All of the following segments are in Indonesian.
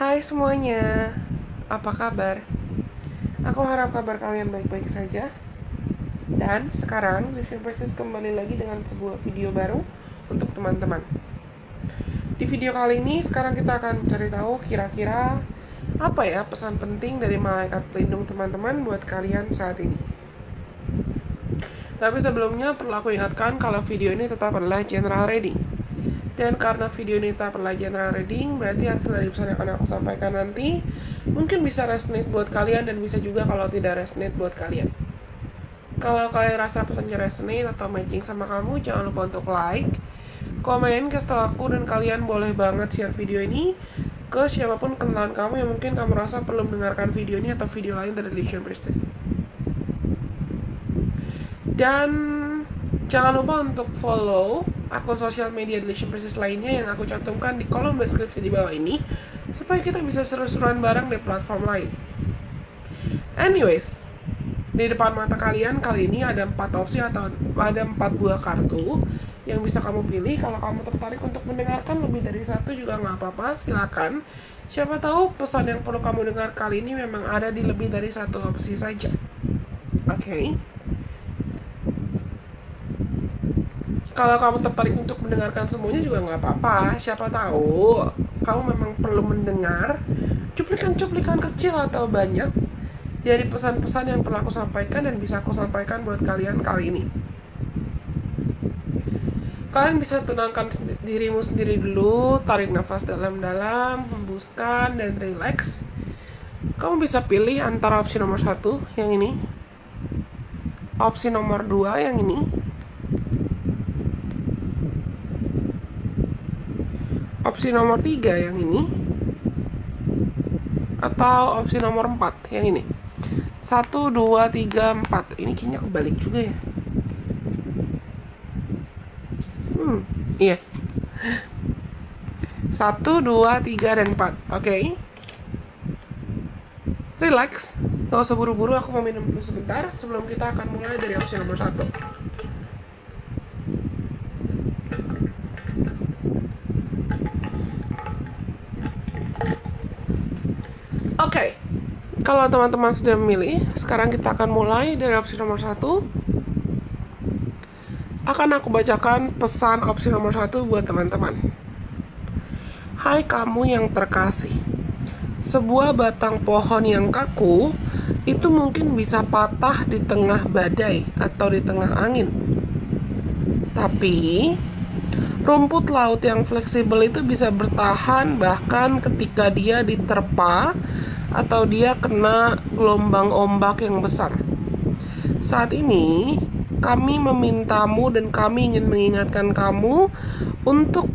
Hai semuanya, apa kabar? Aku harap kabar kalian baik-baik saja. Dan sekarang Vision Practice kembali lagi dengan sebuah video baru untuk teman-teman. Di video kali ini sekarang kita akan cari tahu kira-kira apa ya pesan penting dari malaikat pelindung teman-teman buat kalian saat ini. Tapi sebelumnya perlu aku ingatkan kalau video ini tetap adalah general reading. Dan karena video ini tetap adalah general reading, berarti hasil dari pesan yang akan aku sampaikan nanti mungkin bisa resonate buat kalian dan bisa juga kalau tidak resonate buat kalian. Kalau kalian rasa pesannya resonate atau matching sama kamu, jangan lupa untuk like, komen, kasih tau aku, dan kalian boleh banget share video ini ke siapapun kenalan kamu yang mungkin kamu rasa perlu mendengarkan video ini atau video lain dari Vision Practice. Dan jangan lupa untuk follow akun sosial media Vision Practice lainnya yang aku cantumkan di kolom deskripsi di bawah ini supaya kita bisa seru-seruan bareng di platform lain. Anyways, di depan mata kalian kali ini ada 4 opsi atau ada 4 buah kartu yang bisa kamu pilih. Kalau kamu tertarik untuk mendengarkan lebih dari satu juga nggak apa-apa, silakan. Siapa tahu pesan yang perlu kamu dengar kali ini memang ada di lebih dari satu opsi saja. Oke. Kalau kamu tertarik untuk mendengarkan semuanya juga nggak apa-apa. Siapa tahu kamu memang perlu mendengar cuplikan-cuplikan kecil atau banyak dari pesan-pesan yang pernah aku sampaikan dan bisa aku sampaikan buat kalian kali ini. Kalian bisa tenangkan dirimu sendiri dulu, tarik nafas dalam-dalam, hembuskan, dan relax. Kamu bisa pilih antara opsi nomor 1 yang ini, opsi nomor 2 yang ini, opsi nomor 3 yang ini, atau opsi nomor 4 yang ini. 1, 2, 3, 4. Ini kayaknya kebalik juga ya. Iya. 1, 2, 3, dan 4. Oke. Relax. Gak usah buru-buru, aku mau minum dulu sebentar sebelum kita akan mulai dari opsi nomor 1. Oke, kalau teman-teman sudah memilih, sekarang kita akan mulai dari opsi nomor 1. Akan aku bacakan pesan opsi nomor 1 buat teman-teman. Hai kamu yang terkasih, sebuah batang pohon yang kaku itu mungkin bisa patah di tengah badai atau di tengah angin. Tapi rumput laut yang fleksibel itu bisa bertahan bahkan ketika dia diterpa atau dia kena gelombang ombak yang besar. Saat ini, kami memintamu dan kami ingin mengingatkan kamu untuk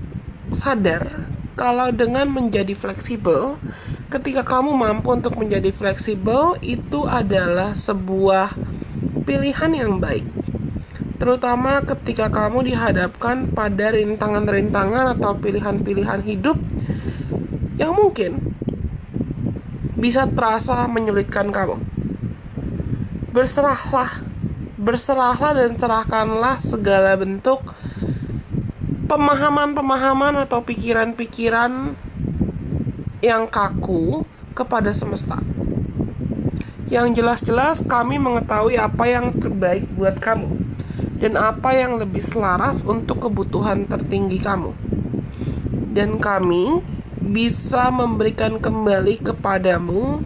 sadar kalau dengan menjadi fleksibel, ketika kamu mampu untuk menjadi fleksibel, itu adalah sebuah pilihan yang baik. Terutama ketika kamu dihadapkan pada rintangan-rintangan atau pilihan-pilihan hidup yang mungkin bisa terasa menyulitkan kamu. Berserahlah dan serahkanlah segala bentuk pemahaman-pemahaman atau pikiran-pikiran yang kaku kepada semesta. Yang jelas-jelas kami mengetahui apa yang terbaik buat kamu dan apa yang lebih selaras untuk kebutuhan tertinggi kamu. Dan kami bisa memberikan kembali kepadamu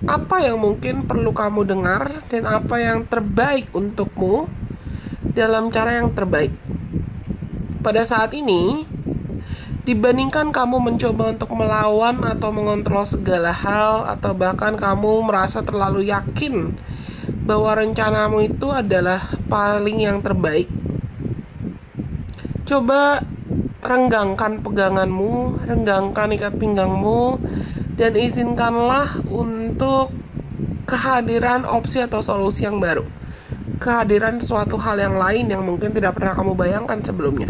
apa yang mungkin perlu kamu dengar dan apa yang terbaik untukmu dalam cara yang terbaik. Pada saat ini, dibandingkan kamu mencoba untuk melawan atau mengontrol segala hal, atau bahkan kamu merasa terlalu yakin bahwa rencanamu itu adalah paling yang terbaik, coba renggangkan peganganmu, renggangkan ikat pinggangmu, dan izinkanlah untuk kehadiran opsi atau solusi yang baru, kehadiran suatu hal yang lain yang mungkin tidak pernah kamu bayangkan sebelumnya.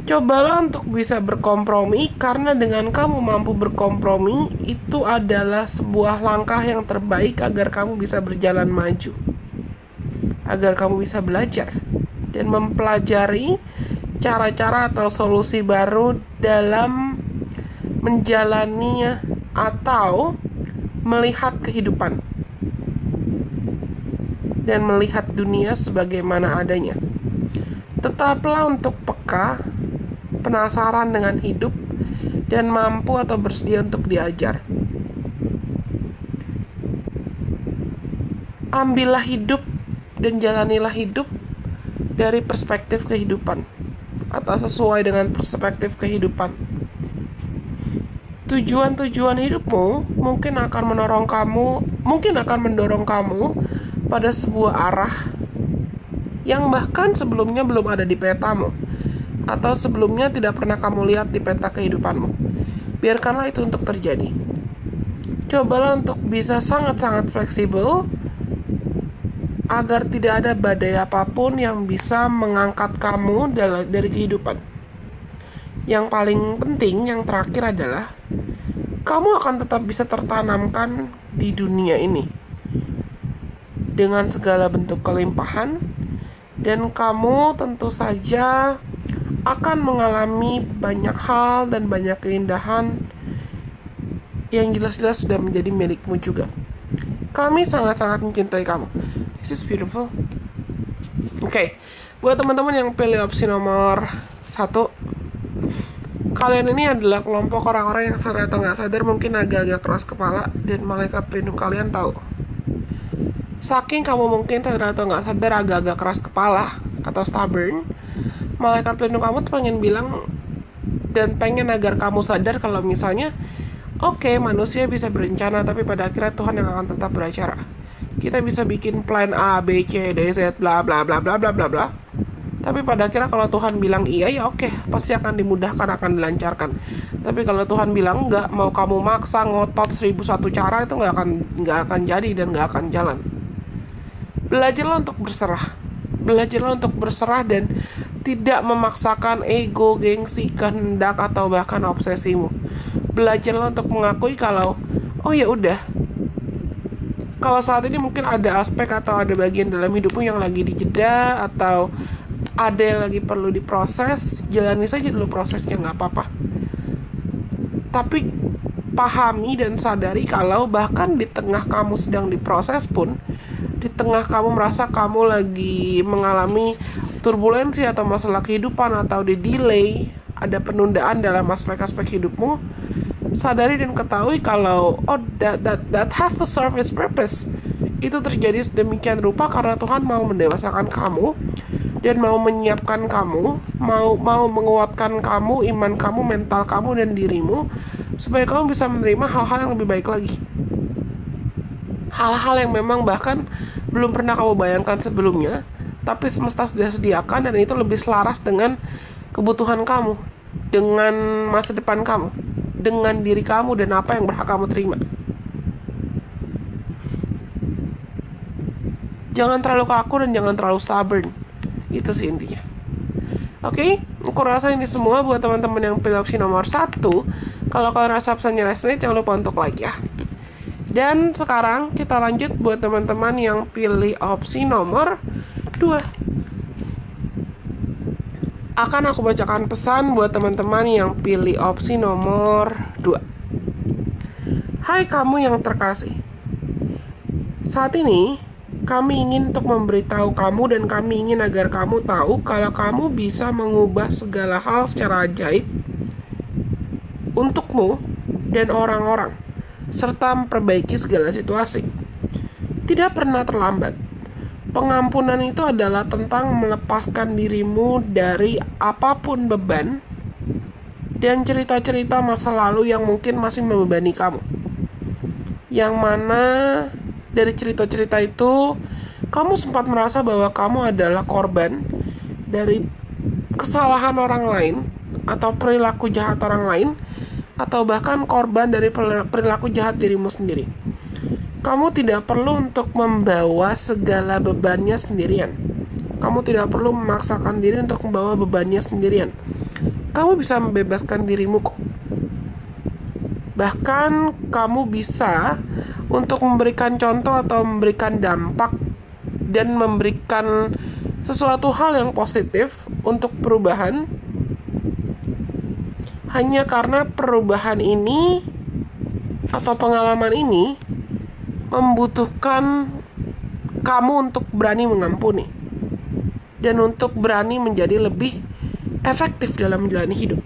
Cobalah untuk bisa berkompromi, karena dengan kamu mampu berkompromi, itu adalah sebuah langkah yang terbaik agar kamu bisa berjalan maju, agar kamu bisa belajar dan mempelajari cara-cara atau solusi baru dalam menjalani atau melihat kehidupan dan melihat dunia sebagaimana adanya. Tetaplah untuk peka, penasaran dengan hidup, dan mampu atau bersedia untuk diajar. Ambillah hidup dan jalanilah hidup dari perspektif kehidupan atau sesuai dengan perspektif kehidupan. Tujuan-tujuan hidupmu mungkin akan mendorong kamu pada sebuah arah yang bahkan sebelumnya belum ada di petamu atau sebelumnya tidak pernah kamu lihat di peta kehidupanmu. Biarkanlah itu untuk terjadi. Cobalah untuk bisa sangat-sangat fleksibel agar tidak ada badai apapun yang bisa mengangkat kamu dari kehidupan. Yang paling penting, yang terakhir adalah kamu akan tetap bisa tertanamkan di dunia ini dengan segala bentuk kelimpahan, dan kamu tentu saja akan mengalami banyak hal dan banyak keindahan yang jelas-jelas sudah menjadi milikmu juga. Kami sangat-sangat mencintai kamu. This is beautiful. Oke, buat teman-teman yang pilih opsi nomor 1, kalian ini adalah kelompok orang-orang yang sadar atau nggak sadar mungkin agak-agak keras kepala, dan malaikat pelindung kalian tahu. Saking kamu mungkin sadar atau nggak sadar agak-agak keras kepala atau stubborn, malaikat pelindung kamu tuh pengen bilang dan pengen agar kamu sadar kalau misalnya oke, manusia bisa berencana, tapi pada akhirnya Tuhan yang akan tetap beracara. Kita bisa bikin plan A, B, C, D, Z, bla bla bla bla bla bla bla. Tapi pada akhirnya kalau Tuhan bilang iya, ya oke, pasti akan dimudahkan, akan dilancarkan. Tapi kalau Tuhan bilang enggak, mau kamu maksa ngotot 1001 cara, itu nggak akan jadi dan nggak akan jalan. Belajarlah untuk berserah. Belajarlah untuk berserah dan tidak memaksakan ego, gengsi, kehendak atau bahkan obsesimu. Belajarlah untuk mengakui kalau oh ya udah, kalau saat ini mungkin ada aspek atau ada bagian dalam hidupmu yang lagi dijeda atau ada yang lagi perlu diproses, jalani saja dulu prosesnya, nggak apa-apa. Tapi pahami dan sadari kalau bahkan di tengah kamu sedang diproses pun, di tengah kamu merasa kamu lagi mengalami turbulensi atau masalah kehidupan atau di delay, ada penundaan dalam aspek-aspek hidupmu, sadari dan ketahui kalau that has to serve its purpose. Itu terjadi sedemikian rupa karena Tuhan mau mendewasakan kamu dan mau menyiapkan kamu, mau menguatkan kamu, iman kamu, mental kamu dan dirimu supaya kamu bisa menerima hal-hal yang lebih baik lagi. Hal-hal yang memang bahkan belum pernah kamu bayangkan sebelumnya, tapi semesta sudah sediakan dan itu lebih selaras dengan kebutuhan kamu, dengan masa depan kamu, dengan diri kamu dan apa yang berhak kamu terima. Jangan terlalu kaku dan jangan terlalu stubborn. Itu sih intinya. Oke, aku rasa ini semua buat teman-teman yang pilih opsi nomor 1. Kalau kalian rasa pesannya resonate, jangan lupa untuk like ya. Dan sekarang kita lanjut buat teman-teman yang pilih opsi nomor 2. Akan aku bacakan pesan buat teman-teman yang pilih opsi nomor 2. Hai kamu yang terkasih. Saat ini kami ingin untuk memberitahu kamu dan kami ingin agar kamu tahu kalau kamu bisa mengubah segala hal secara ajaib untukmu dan orang-orang, serta memperbaiki segala situasi. Tidak pernah terlambat. Pengampunan itu adalah tentang melepaskan dirimu dari apapun beban dan cerita-cerita masa lalu yang mungkin masih membebani kamu. Yang mana dari cerita-cerita itu kamu sempat merasa bahwa kamu adalah korban dari kesalahan orang lain atau perilaku jahat orang lain, atau bahkan korban dari perilaku jahat dirimu sendiri. Kamu tidak perlu untuk membawa segala bebannya sendirian. Kamu tidak perlu memaksakan diri untuk membawa bebannya sendirian. Kamu bisa membebaskan dirimu kok. Bahkan kamu bisa untuk memberikan contoh atau memberikan dampak dan memberikan sesuatu hal yang positif untuk perubahan hanya karena perubahan ini atau pengalaman ini membutuhkan kamu untuk berani mengampuni dan untuk berani menjadi lebih efektif dalam menjalani hidup.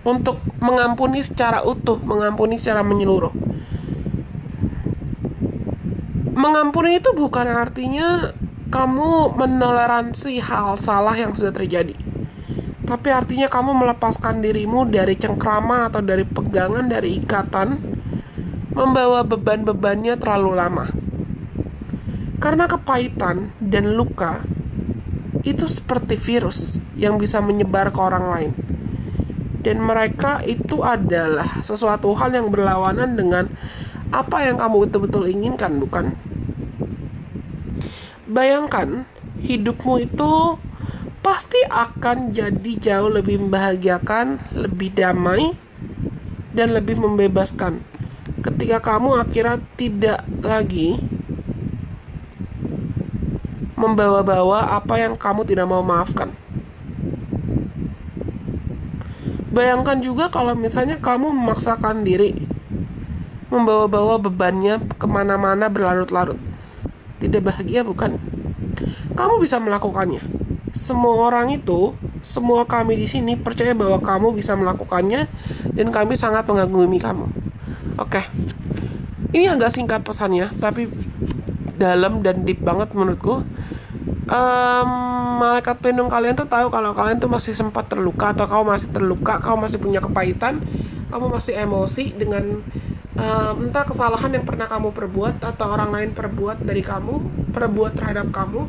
Untuk mengampuni secara utuh, mengampuni secara menyeluruh. Mengampuni itu bukan artinya kamu menoleransi hal salah yang sudah terjadi, tapi artinya kamu melepaskan dirimu dari cengkraman atau dari pegangan, dari ikatan, membawa beban-bebannya terlalu lama. Karena kepahitan dan luka itu seperti virus yang bisa menyebar ke orang lain. Dan mereka itu adalah sesuatu hal yang berlawanan dengan apa yang kamu betul-betul inginkan, bukan? Bayangkan, hidupmu itu pasti akan jadi jauh lebih membahagiakan, lebih damai, dan lebih membebaskan ketika kamu akhirnya tidak lagi membawa-bawa apa yang kamu tidak mau maafkan. Bayangkan juga kalau misalnya kamu memaksakan diri membawa-bawa bebannya kemana-mana berlarut-larut. Tidak bahagia, bukan? Kamu bisa melakukannya. Semua orang itu, semua kami di sini percaya bahwa kamu bisa melakukannya dan kami sangat mengagumi kamu. Oke. Ini agak singkat pesannya, tapi dalam dan deep banget menurutku. Malaikat pelindung kalian tuh tahu kalau kalian tuh masih sempat terluka, atau kamu masih terluka, kamu masih punya kepahitan, kamu masih emosi dengan entah kesalahan yang pernah kamu perbuat atau orang lain perbuat terhadap kamu,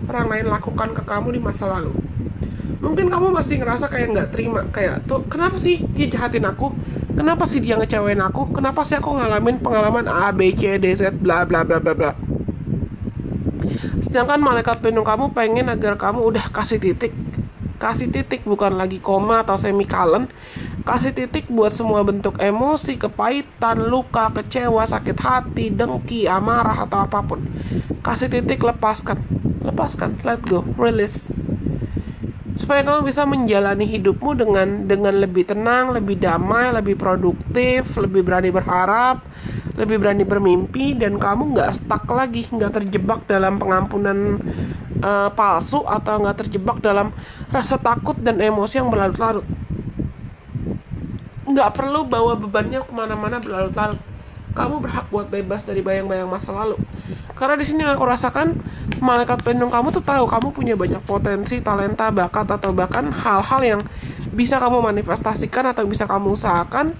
orang lain lakukan ke kamu di masa lalu. Mungkin kamu masih ngerasa kayak nggak terima, kayak tuh kenapa sih dia jahatin aku, kenapa sih dia ngecewain aku, kenapa sih aku ngalamin pengalaman A, B, C, D, Z, bla bla bla bla bla. Sedangkan malaikat pelindung kamu pengen agar kamu udah kasih titik, bukan lagi koma atau semikolon. Kasih titik buat semua bentuk emosi, kepahitan, luka, kecewa, sakit hati, dengki, amarah, atau apapun. Kasih titik, lepaskan, let go, release. Supaya kamu bisa menjalani hidupmu dengan lebih tenang, lebih damai, lebih produktif, lebih berani berharap, lebih berani bermimpi, dan kamu nggak stuck lagi, nggak terjebak dalam pengampunan palsu, atau nggak terjebak dalam rasa takut dan emosi yang berlarut-larut. Nggak perlu bawa bebannya kemana-mana berlarut-larut. Kamu berhak buat bebas dari bayang-bayang masa lalu. Karena di sini aku rasakan malaikat pelindung kamu tuh tahu kamu punya banyak potensi, talenta, bakat, atau bahkan hal-hal yang bisa kamu manifestasikan atau bisa kamu usahakan.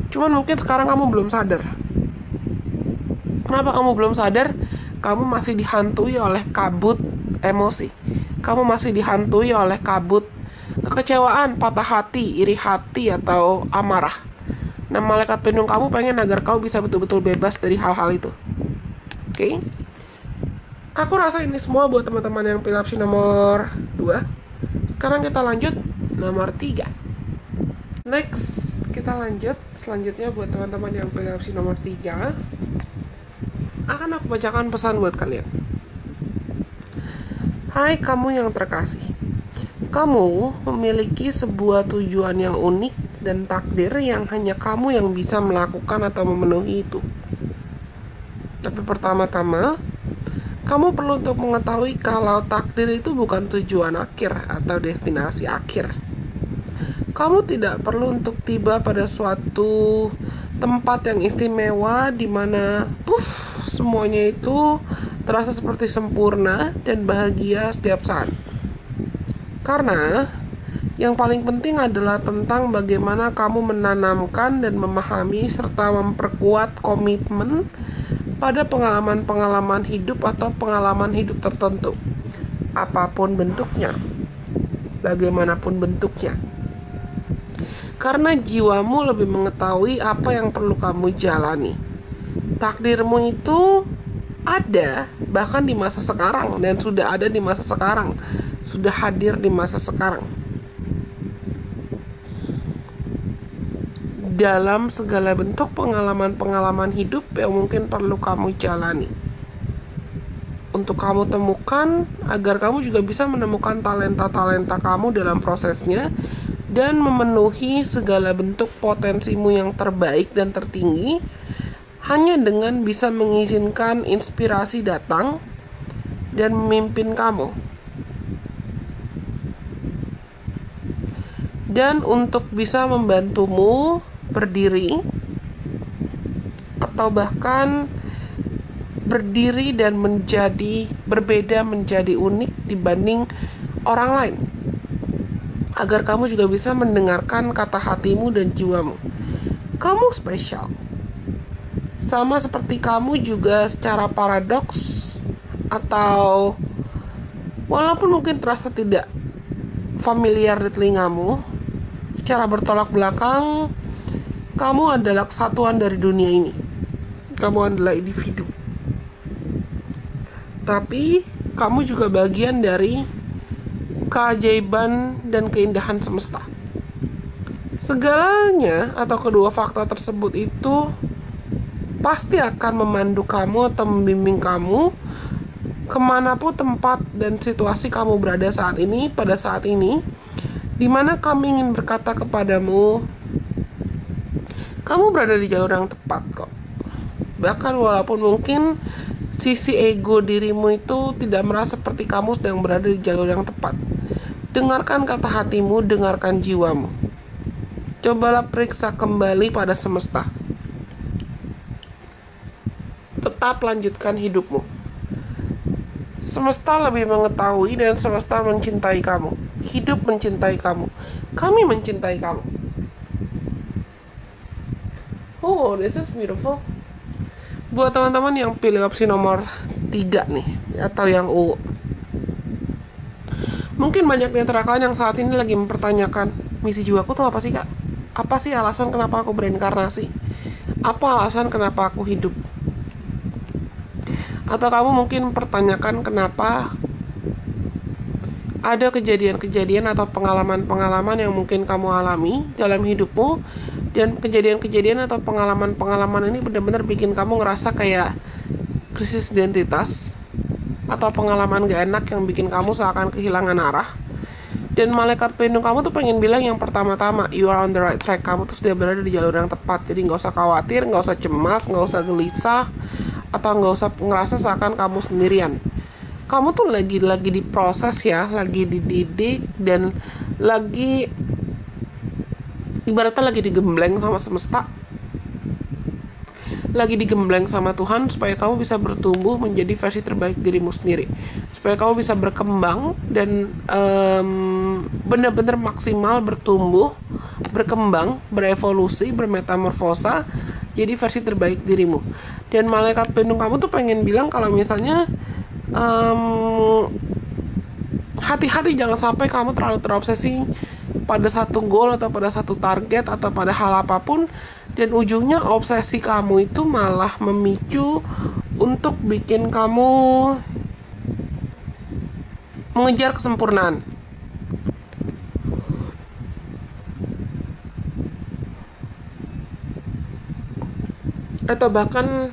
Cuman mungkin sekarang kamu belum sadar. Kenapa kamu belum sadar? Kamu masih dihantui oleh kabut emosi. Kamu masih dihantui oleh kabut kekecewaan, patah hati, iri hati, atau amarah. Nah, malaikat pelindung kamu pengen agar kamu bisa betul-betul bebas dari hal-hal itu. Oke? Aku rasa ini semua buat teman-teman yang pilih opsi nomor 2. Sekarang kita lanjut nomor 3. Next, kita lanjut. Selanjutnya buat teman-teman yang pilih opsi nomor 3, akan aku bacakan pesan buat kalian. Hai kamu yang terkasih. Kamu memiliki sebuah tujuan yang unik dan takdir yang hanya kamu yang bisa melakukan atau memenuhi itu. Tapi pertama-tama, kamu perlu untuk mengetahui kalau takdir itu bukan tujuan akhir atau destinasi akhir. Kamu tidak perlu untuk tiba pada suatu tempat yang istimewa di mana semuanya itu terasa seperti sempurna dan bahagia setiap saat. Karena yang paling penting adalah tentang bagaimana kamu menanamkan dan memahami serta memperkuat komitmen pada pengalaman-pengalaman hidup atau pengalaman hidup tertentu, apapun bentuknya, bagaimanapun bentuknya. Karena jiwamu lebih mengetahui apa yang perlu kamu jalani. Takdirmu itu ada bahkan di masa sekarang, dan sudah ada di masa sekarang, sudah hadir di masa sekarang. Dalam segala bentuk pengalaman-pengalaman hidup yang mungkin perlu kamu jalani untuk kamu temukan, agar kamu juga bisa menemukan talenta-talenta kamu dalam prosesnya dan memenuhi segala bentuk potensimu yang terbaik dan tertinggi hanya dengan bisa mengizinkan inspirasi datang dan memimpin kamu. Dan untuk bisa membantumu berdiri atau bahkan berdiri dan menjadi berbeda, menjadi unik dibanding orang lain, agar kamu juga bisa mendengarkan kata hatimu dan jiwamu. Kamu spesial, sama seperti kamu juga secara paradoks atau walaupun mungkin terasa tidak familiar di telingamu, secara bertolak belakang kamu adalah kesatuan dari dunia ini. Kamu adalah individu, tapi kamu juga bagian dari keajaiban dan keindahan semesta. Segalanya atau kedua faktor tersebut itu pasti akan memandu kamu atau membimbing kamu kemanapun tempat dan situasi kamu berada saat ini, pada saat ini, dimana kami ingin berkata kepadamu, kamu berada di jalur yang tepat kok. Bahkan walaupun mungkin sisi ego dirimu itu tidak merasa seperti kamu sedang berada di jalur yang tepat. Dengarkan kata hatimu, dengarkan jiwamu. Cobalah periksa kembali pada semesta. Tetap lanjutkan hidupmu. Semesta lebih mengetahui dan semesta mencintai kamu. Hidup mencintai kamu. Kami mencintai kamu. Oh, this is beautiful. Buat teman-teman yang pilih opsi nomor 3 nih, atau yang U, mungkin banyak di antara kalian yang saat ini lagi mempertanyakan, misi jiwaku tuh apa sih kak? Apa sih alasan kenapa aku berinkarnasi? Apa alasan kenapa aku hidup? Atau kamu mungkin mempertanyakan kenapa ada kejadian-kejadian atau pengalaman-pengalaman yang mungkin kamu alami dalam hidupmu, dan kejadian-kejadian atau pengalaman-pengalaman ini benar-benar bikin kamu ngerasa kayak krisis identitas atau pengalaman gak enak yang bikin kamu seakan kehilangan arah. Dan malaikat pelindung kamu tuh pengen bilang yang pertama-tama, you are on the right track. Kamu tuh sudah berada di jalur yang tepat. Jadi gak usah khawatir, gak usah cemas, gak usah gelisah, atau gak usah ngerasa seakan kamu sendirian. Kamu tuh lagi diproses ya, lagi dididik, dan lagi ibaratnya lagi digembleng sama semesta, lagi digembleng sama Tuhan supaya kamu bisa bertumbuh menjadi versi terbaik dirimu sendiri, supaya kamu bisa berkembang dan benar-benar maksimal bertumbuh, berkembang, berevolusi, bermetamorfosa jadi versi terbaik dirimu. Dan malaikat pelindung kamu tuh pengen bilang kalau misalnya hati-hati, jangan sampai kamu terlalu terobsesi pada satu goal atau pada satu target atau pada hal apapun, dan ujungnya obsesi kamu itu malah memicu untuk bikin kamu mengejar kesempurnaan atau bahkan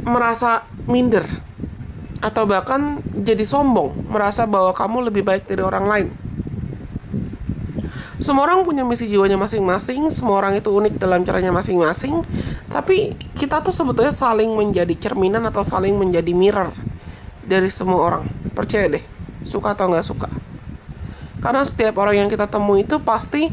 merasa minder atau bahkan jadi sombong, merasa bahwa kamu lebih baik dari orang lain. Semua orang punya misi jiwanya masing-masing, semua orang itu unik dalam caranya masing-masing, tapi kita tuh sebetulnya saling menjadi cerminan atau saling menjadi mirror dari semua orang. Percaya deh, suka atau nggak suka. Karena setiap orang yang kita temui itu pasti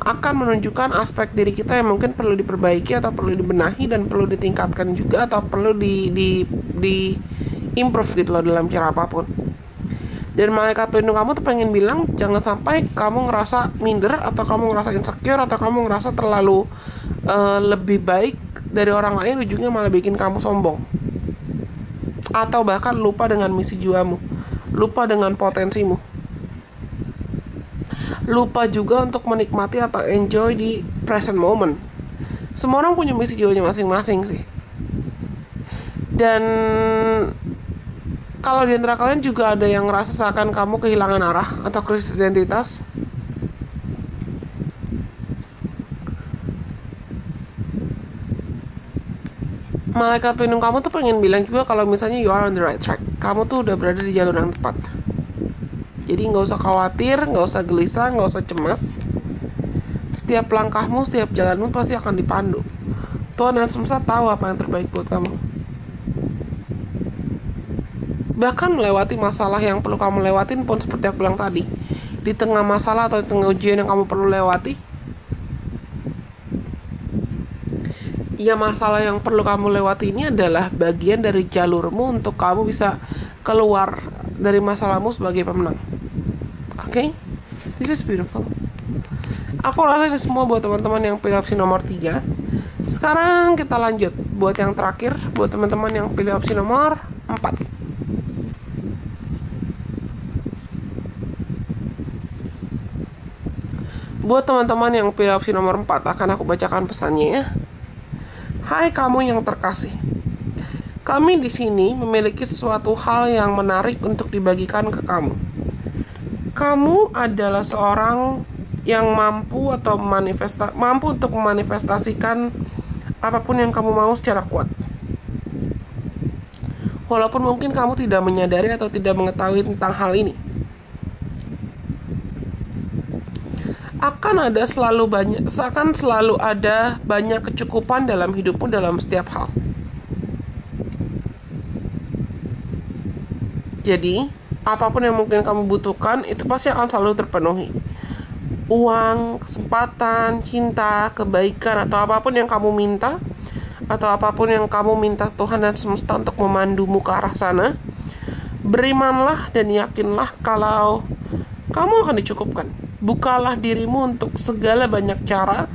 akan menunjukkan aspek diri kita yang mungkin perlu diperbaiki atau perlu dibenahi dan perlu ditingkatkan juga, atau perlu di improve gitu loh dalam cara apapun. Dan malaikat pelindung kamu tuh pengen bilang, jangan sampai kamu ngerasa minder, atau kamu ngerasa insecure, atau kamu ngerasa terlalu lebih baik dari orang lain, ujungnya malah bikin kamu sombong. Atau bahkan lupa dengan misi jiwamu, lupa dengan potensimu, lupa juga untuk menikmati atau enjoy di present moment. Semua orang punya misi jiwanya masing-masing sih. Dan kalau di antara kalian juga ada yang ngerasa seakan kamu kehilangan arah atau krisis identitas, Malaikat pelindung kamu tuh pengen bilang juga kalau misalnya you are on the right track. Kamu tuh udah berada di jalur yang tepat. Jadi gak usah khawatir, gak usah gelisah, gak usah cemas. Setiap langkahmu, setiap jalanmu pasti akan dipandu. Tuhan dan semesta tahu apa yang terbaik buat kamu. Bahkan melewati masalah yang perlu kamu lewatin pun seperti aku bilang tadi. Di tengah masalah atau di tengah ujian yang kamu perlu lewati, ya masalah yang perlu kamu lewati ini adalah bagian dari jalurmu untuk kamu bisa keluar dari masalahmu sebagai pemenang. Oke? This is beautiful. Aku rasa ini semua buat teman-teman yang pilih opsi nomor 3. Sekarang kita lanjut buat yang terakhir, buat teman-teman yang pilih opsi nomor 4. Buat teman-teman yang pilih opsi nomor 4, akan aku bacakan pesannya ya. Hai kamu yang terkasih. Kami di sini memiliki sesuatu hal yang menarik untuk dibagikan ke kamu. Kamu adalah seorang yang mampu untuk memanifestasikan apapun yang kamu mau secara kuat. Walaupun mungkin kamu tidak menyadari atau tidak mengetahui tentang hal ini. Akan selalu ada banyak kecukupan dalam hidupmu dalam setiap hal. Jadi, apapun yang mungkin kamu butuhkan, itu pasti akan selalu terpenuhi. Uang, kesempatan, cinta, kebaikan, atau apapun yang kamu minta, atau apapun yang kamu minta Tuhan dan semesta untuk memandumu ke arah sana, berimanlah dan yakinlah kalau kamu akan dicukupkan. Bukalah dirimu untuk segala banyak cara.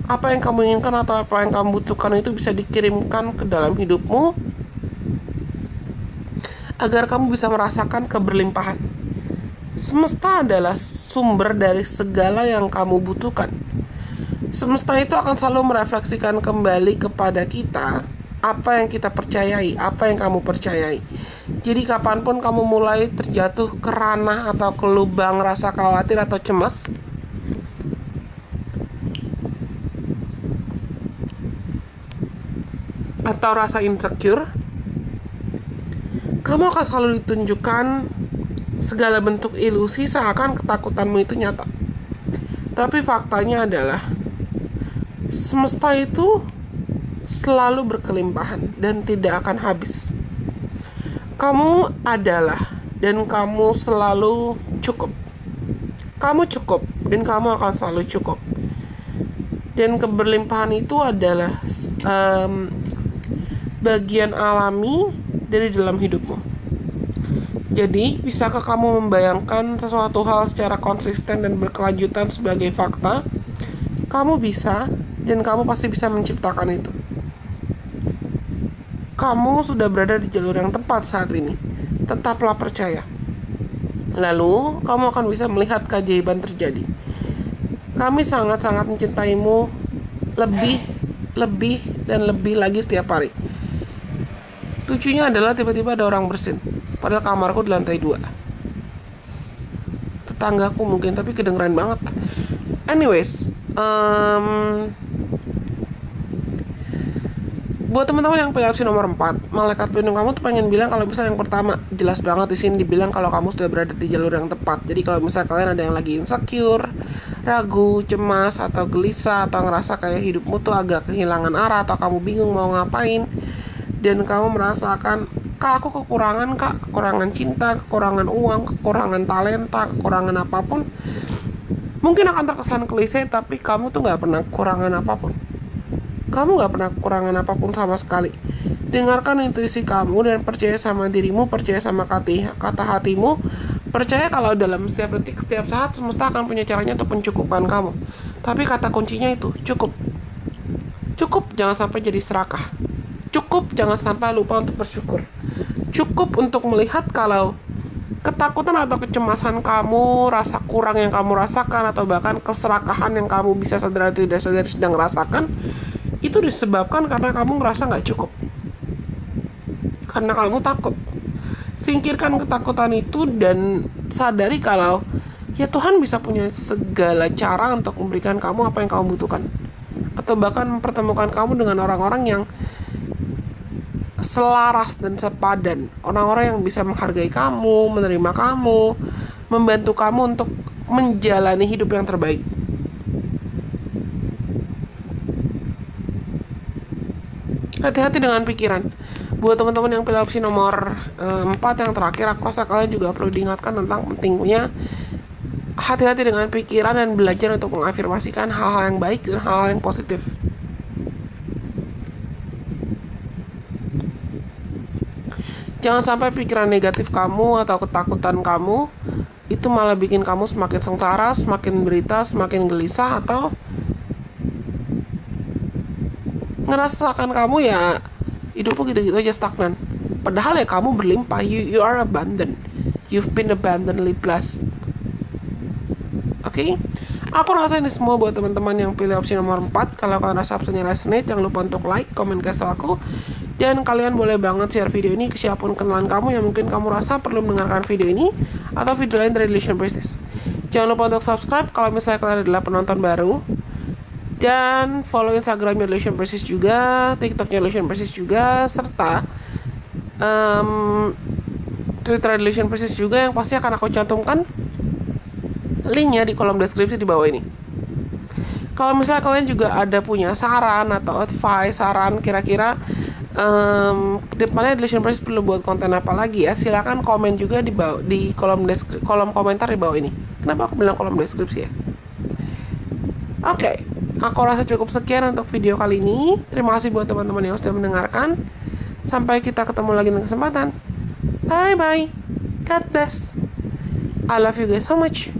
Apa yang kamu inginkan atau apa yang kamu butuhkan itu bisa dikirimkan ke dalam hidupmu, agar kamu bisa merasakan keberlimpahan. Semesta adalah sumber dari segala yang kamu butuhkan. Semesta itu akan selalu merefleksikan kembali kepada kita apa yang kita percayai, apa yang kamu percayai. Jadi kapanpun kamu mulai terjatuh ke ranah atau ke lubang rasa khawatir atau cemas, atau rasa insecure, kamu akan selalu ditunjukkan segala bentuk ilusi seakan ketakutanmu itu nyata. Tapi faktanya adalah semesta itu selalu berkelimpahan dan tidak akan habis. Kamu adalah dan kamu selalu cukup. Kamu cukup dan kamu akan selalu cukup. Dan keberlimpahan itu adalah bagian alami dari dalam hidupmu. Jadi, bisakah kamu membayangkan sesuatu hal secara konsisten dan berkelanjutan sebagai fakta? Kamu bisa, dan kamu pasti bisa menciptakan itu. Kamu sudah berada di jalur yang tepat saat ini. Tetaplah percaya. Lalu, kamu akan bisa melihat keajaiban terjadi. Kami sangat-sangat mencintaimu lebih, dan lebih lagi setiap hari. Lucunya adalah tiba-tiba ada orang bersin. Padahal kamarku di lantai 2. Tetanggaku mungkin, tapi kedengeran banget. Anyways, buat teman-teman yang pilih opsi nomor 4, malaikat pelindung kamu tuh pengen bilang kalau misalnya yang pertama, jelas banget di sini dibilang kalau kamu sudah berada di jalur yang tepat. Jadi kalau misalnya kalian ada yang lagi insecure, ragu, cemas, atau gelisah, atau ngerasa kayak hidupmu tuh agak kehilangan arah, atau kamu bingung mau ngapain, dan kamu merasakan, aku kekurangan cinta, kekurangan uang, kekurangan talenta, kekurangan apapun, mungkin akan terkesan klise, tapi kamu tuh gak pernah kekurangan apapun. Kamu gak pernah kekurangan apapun sama sekali. Dengarkan intuisi kamu dan percaya sama dirimu, percaya sama kata hatimu. Percaya kalau dalam setiap detik, setiap saat, semesta akan punya caranya untuk mencukupkan kamu. Tapi kata kuncinya itu, cukup. Cukup, jangan sampai jadi serakah. Cukup, jangan sampai lupa untuk bersyukur. Cukup untuk melihat kalau ketakutan atau kecemasan kamu, rasa kurang yang kamu rasakan, atau bahkan keserakahan yang kamu bisa sadar atau tidak sadar sedang rasakan, itu disebabkan karena kamu ngerasa gak cukup. Karena kamu takut. Singkirkan ketakutan itu dan sadari kalau ya Tuhan bisa punya segala cara untuk memberikan kamu apa yang kamu butuhkan. Atau bahkan mempertemukan kamu dengan orang-orang yang selaras dan sepadan, orang-orang yang bisa menghargai kamu, menerima kamu, membantu kamu untuk menjalani hidup yang terbaik. Hati-hati dengan pikiran. Buat teman-teman yang pilih opsi nomor 4 yang terakhir, aku rasa kalian juga perlu diingatkan tentang pentingnya hati-hati dengan pikiran dan belajar untuk mengafirmasikan hal-hal yang baik dan hal-hal yang positif. Jangan sampai pikiran negatif kamu atau ketakutan kamu itu malah bikin kamu semakin sengsara, semakin berita, semakin gelisah, atau ngerasakan kamu ya hidupmu gitu-gitu aja, stagnan. Padahal ya kamu berlimpah, you are abundant, you've been abundantly blessed. Oke? Aku rasa ini semua buat teman-teman yang pilih opsi nomor 4. Kalau kalian rasa opsinya resonate, jangan lupa untuk like, komen, kasih tau aku. Dan kalian boleh banget share video ini ke siapapun kenalan kamu yang mungkin kamu rasa perlu mendengarkan video ini atau video lain dari Relation Business. Jangan lupa untuk subscribe kalau misalnya kalian adalah penonton baru. Dan follow Instagramnya Relation Business juga, TikToknya Relation Business juga, serta Twitter Relation Business juga, yang pasti akan aku cantumkan linknya di kolom deskripsi di bawah ini. Kalau misalnya kalian juga ada punya saran atau advice, saran kira-kira depannya Relation Business perlu buat konten apa lagi ya, silakan komen juga di bawah, di kolom komentar di bawah ini. Kenapa aku bilang kolom deskripsi ya? Oke, aku rasa cukup sekian untuk video kali ini. Terima kasih buat teman-teman yang sudah mendengarkan. Sampai kita ketemu lagi di kesempatan. Bye bye. God bless. I love you guys so much.